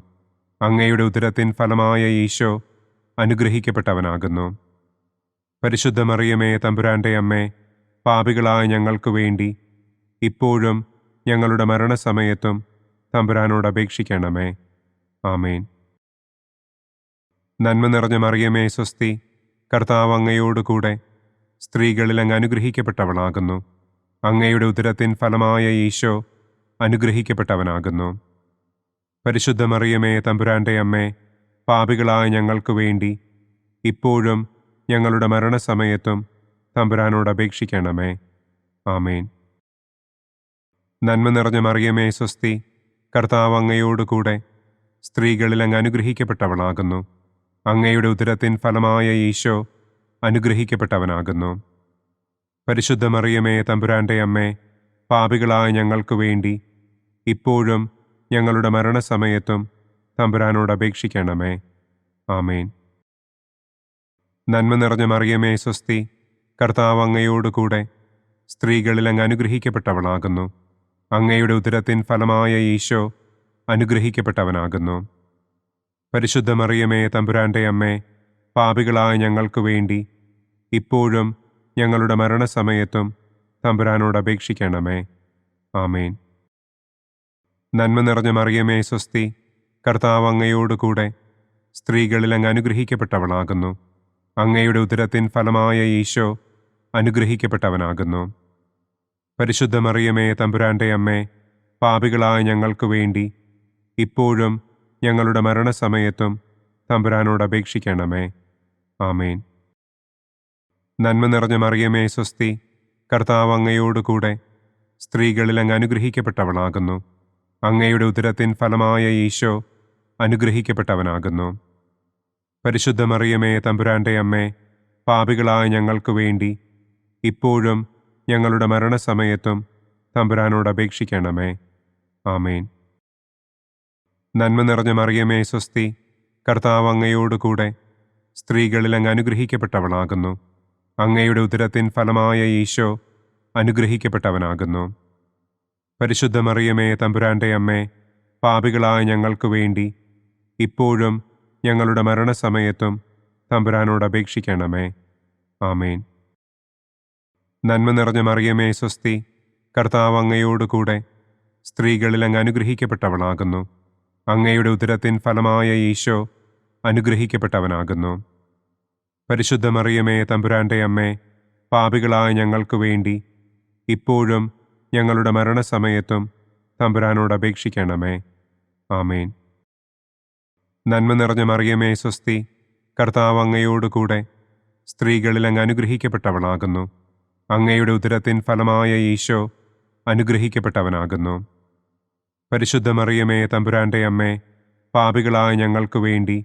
അങ്ങയുടെ ഉദരത്തിൻ ഫലമായ ഈശോ അനുഗ്രഹിക്കപ്പെട്ടവനാകുന്നു. പരിശുദ്ധ മറിയമേ തമ്പുരാന്റെ അമ്മേ, പാപികളായ ഞങ്ങൾക്ക് വേണ്ടി ഇപ്പോഴും ഞങ്ങളുടെ മരണസമയത്തും തമ്പുരാനോട് അപേക്ഷിക്കണമേ. ആമേൻ. നന്മ നിറഞ്ഞ മറിയമേ സ്വസ്തി, കർത്താവ് അങ്ങയോട് കൂടെ സ്ത്രീകളിൽ അങ്ങ് അനുഗ്രഹിക്കപ്പെട്ടവളാകുന്നു. അങ്ങയുടെ ഉദരത്തിൻ ഫലമായ ഈശോ അനുഗ്രഹിക്കപ്പെട്ടവനാകുന്നു. പരിശുദ്ധ മറിയമേ തമ്പുരാന്റെ അമ്മേ, പാപികളായ ഞങ്ങൾക്ക് വേണ്ടി ഇപ്പോഴും ഞങ്ങളുടെ മരണസമയത്തും തമ്പുരാനോട് അപേക്ഷിക്കണമേ. ആമേൻ. നന്മ നിറഞ്ഞ മറിയമേ സ്വസ്തി, കർത്താവ് അങ്ങയോട് കൂടെ സ്ത്രീകളിൽ അങ്ങ് അനുഗ്രഹിക്കപ്പെട്ടവളാകുന്നു. അങ്ങയുടെ ഉദരത്തിൻ ഫലമായ ഈശോ അനുഗ്രഹിക്കപ്പെട്ടവനാകുന്നു. പരിശുദ്ധ മറിയമേ തമ്പുരാന്റെ അമ്മേ, പാപികളായ ഞങ്ങൾക്ക് വേണ്ടി ഇപ്പോഴും ഞങ്ങളുടെ മരണസമയത്തും തമ്പുരാനോട് അപേക്ഷിക്കണമേ. ആമേൻ. നന്മ നിറഞ്ഞ മറിയമേ സ്വസ്തി, കർത്താവ് അങ്ങയോട് കൂടെ സ്ത്രീകളിൽ അങ്ങ് അനുഗ്രഹിക്കപ്പെട്ടവളാകുന്നു. അങ്ങയുടെ ഉദരത്തിൻ ഫലമായ ഈശോ അനുഗ്രഹിക്കപ്പെട്ടവനാകുന്നു. പരിശുദ്ധ മറിയമേ തമ്പുരാന്റെ അമ്മേ, പാപികളായ ഞങ്ങൾക്ക് വേണ്ടി ഇപ്പോഴും ഞങ്ങളുടെ മരണസമയത്തും തമ്പുരാനോട് അപേക്ഷിക്കണമേ. ആമേൻ. നന്മ നിറഞ്ഞ മറിയമേ സ്വസ്തി, കർത്താവ് അങ്ങയോട് കൂടെ സ്ത്രീകളിൽ അങ്ങ് അനുഗ്രഹിക്കപ്പെട്ടവളാകുന്നു. അങ്ങയുടെ ഉദരത്തിൻ ഫലമായ ഈശോ അനുഗ്രഹിക്കപ്പെട്ടവനാകുന്നു. പരിശുദ്ധ മറിയമേ തമ്പുരാന്റെ അമ്മേ, പാപികളായ ഞങ്ങൾക്ക് വേണ്ടി ഇപ്പോഴും ഞങ്ങളുടെ മരണസമയത്തും തമ്പുരാനോട് അപേക്ഷിക്കണമേ. ആമേൻ. നന്മ നിറഞ്ഞ മറിയമേ സ്വസ്തി, കർത്താവ് അങ്ങയോട് കൂടെ സ്ത്രീകളിൽ അങ്ങ് അനുഗ്രഹിക്കപ്പെട്ടവളാകുന്നു. അങ്ങയുടെ ഉദരത്തിൻ ഫലമായ ഈശോ അനുഗ്രഹിക്കപ്പെട്ടവനാകുന്നു. പരിശുദ്ധ മറിയമേ തമ്പുരാന്റെ അമ്മേ, പാപികളായ ഞങ്ങൾക്ക് വേണ്ടി ഇപ്പോഴും ഞങ്ങളുടെ മരണസമയത്തും തമ്പുരാനോട് അപേക്ഷിക്കണമേ. ആമേൻ. നന്മ നിറഞ്ഞ മറിയമേ സ്വസ്തി, കർത്താവ് അങ്ങയോട് കൂടെ സ്ത്രീകളിൽ അങ്ങ് അനുഗ്രഹിക്കപ്പെട്ടവളാകുന്നു. അങ്ങയുടെ ഉദരത്തിൻ ഫലമായ ഈശോ അനുഗ്രഹിക്കപ്പെട്ടവനാകുന്നു. പരിശുദ്ധ മറിയമേ തമ്പുരാന്റെ അമ്മേ, പാപികളായ ഞങ്ങൾക്ക് വേണ്ടി ഇപ്പോഴും ഞങ്ങളുടെ മരണസമയത്തും തമ്പുരാനോട് അപേക്ഷിക്കണമേ. ആമേൻ. നന്മ നിറഞ്ഞ മറിയമേ സ്വസ്തി, കർത്താവ് അങ്ങയോട് കൂടെ സ്ത്രീകളിൽ അങ്ങ് അനുഗ്രഹിക്കപ്പെട്ടവളാകുന്നു. അങ്ങയുടെ ഉദരത്തിൻ ഫലമായ ഈശോ അനുഗ്രഹിക്കപ്പെട്ടവനാകുന്നു. പരിശുദ്ധ മറിയമേ തമ്പുരാന്റെ അമ്മേ, പാപികളായ ഞങ്ങൾക്ക് വേണ്ടി ഇപ്പോഴും ഞങ്ങളുടെ മരണസമയത്തും തമ്പുരാനോട് അപേക്ഷിക്കണമേ. ആമേൻ. നന്മ നിറഞ്ഞ മറിയമേ സ്വസ്തി, കർത്താവ് അങ്ങയോടുകൂടെ സ്ത്രീകളിൽ അങ്ങ് അനുഗ്രഹിക്കപ്പെട്ടവളാകുന്നു. അങ്ങയുടെ ഉദരത്തിൻ ഫലമായ ഈശോ അനുഗ്രഹിക്കപ്പെട്ടവനാകുന്നു. പരിശുദ്ധ മറിയമേ തമ്പുരാന്റെ അമ്മേ, പാപികളായ ഞങ്ങൾക്ക് വേണ്ടി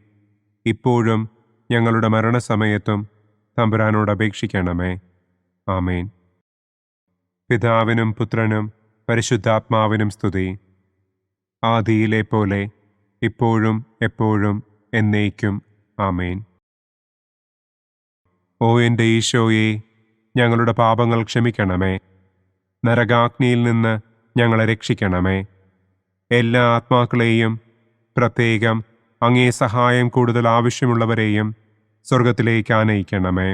ഇപ്പോഴും ഞങ്ങളുടെ മരണസമയത്തും തമ്പുരാനോട് അപേക്ഷിക്കണമേ. ആമേൻ. പിതാവിനും പുത്രനും പരിശുദ്ധാത്മാവിനും സ്തുതി. ആദിയിലെ പോലെ ഇപ്പോഴും എപ്പോഴും എന്നേക്കും. ആമേൻ. ഓ എൻ്റെ ഈശോയെ, ഞങ്ങളുടെ പാപങ്ങൾ ക്ഷമിക്കണമേ. നരകാഗ്നിയിൽ നിന്ന് ഞങ്ങളെ രക്ഷിക്കണമേ. എല്ലാ ആത്മാക്കളെയും, പ്രത്യേകം അങ്ങേ സഹായം കൂടുതൽ ആവശ്യമുള്ളവരെയും സ്വർഗത്തിലേക്ക് ആനയിക്കണമേ.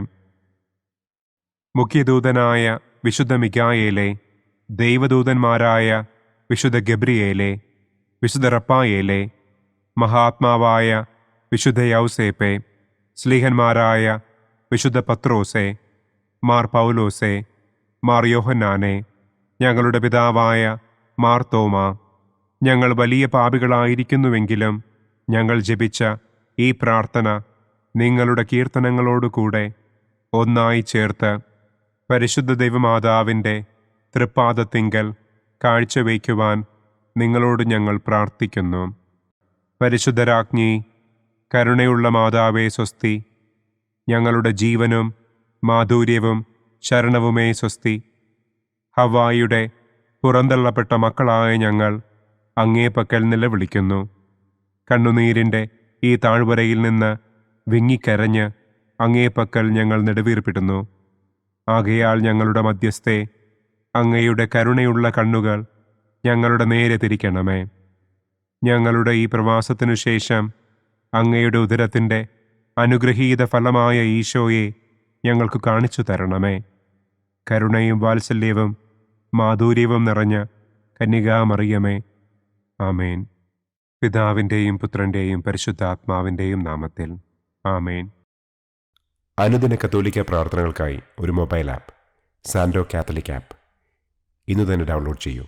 മുഖ്യദൂതനായ വിശുദ്ധ മിഖായേലേ, ദൈവദൂതന്മാരായ വിശുദ്ധ ഗബ്രിയേലേ, വിശുദ്ധ റപ്പായേലേ, മഹാത്മാവായ വിശുദ്ധ യൗസേപ്പേ, സ്ലീഹന്മാരായ വിശുദ്ധ പത്രോസേ, മാർ പൗലോസേ, മാർ യോഹന്നാനെ, ഞങ്ങളുടെ പിതാവായ മാർ തോമാ, ഞങ്ങൾ വലിയ പാപികളായിരിക്കുന്നുവെങ്കിലും ഞങ്ങൾ ജപിച്ച ഈ പ്രാർത്ഥന നിങ്ങളുടെ കീർത്തനങ്ങളോടുകൂടെ ഒന്നായി ചേർത്ത് പരിശുദ്ധ ദൈവമാതാവിൻ്റെ തൃപ്പാദത്തിങ്കൽ കാഴ്ചവയ്ക്കുവാൻ നിങ്ങളോട് ഞങ്ങൾ പ്രാർത്ഥിക്കുന്നു. പരിശുദ്ധരാജ്ഞി, കരുണയുള്ള മാതാവേ സ്വസ്തി, ഞങ്ങളുടെ ജീവനും മാധുര്യവും ശരണവുമേ സ്വസ്തി. ഹവ്വായുടെ പുറന്തള്ളപ്പെട്ട മക്കളായ ഞങ്ങൾ അങ്ങേപ്പക്കൽ നിലവിളിക്കുന്നു. കണ്ണുനീരിൻ്റെ ഈ താഴ്വരയിൽ നിന്ന് വിങ്ങിക്കരഞ്ഞ് അങ്ങേപ്പക്കൽ ഞങ്ങൾ നെടുവീർപ്പിടുന്നു. ആകയാൽ ഞങ്ങളുടെ മധ്യസ്ഥേ, അങ്ങയുടെ കരുണയുള്ള കണ്ണുകൾ ഞങ്ങളുടെ നേരെ തിരിക്കണമേ. ഞങ്ങളുടെ ഈ പ്രവാസത്തിനു ശേഷം അങ്ങയുടെ ഉദരത്തിൻ്റെ അനുഗ്രഹീത ഫലമായ ഈശോയെ ഞങ്ങൾക്ക് കാണിച്ചു തരണമേ. കരുണയും വാത്സല്യവും മാധുര്യവും നിറഞ്ഞ കന്യകാമറിയമേ. ആമേൻ. പിതാവിൻ്റെയും പുത്രൻ്റെയും പരിശുദ്ധാത്മാവിൻ്റെയും നാമത്തിൽ. ആമേൻ. അനുദിന കത്തോലിക്ക പ്രാർത്ഥനകൾക്കായി ഒരു മൊബൈൽ ആപ്പ്, സാൻഡോ കാത്തലിക് ആപ്പ്, ഇന്ന് തന്നെ ഡൗൺലോഡ് ചെയ്യൂ.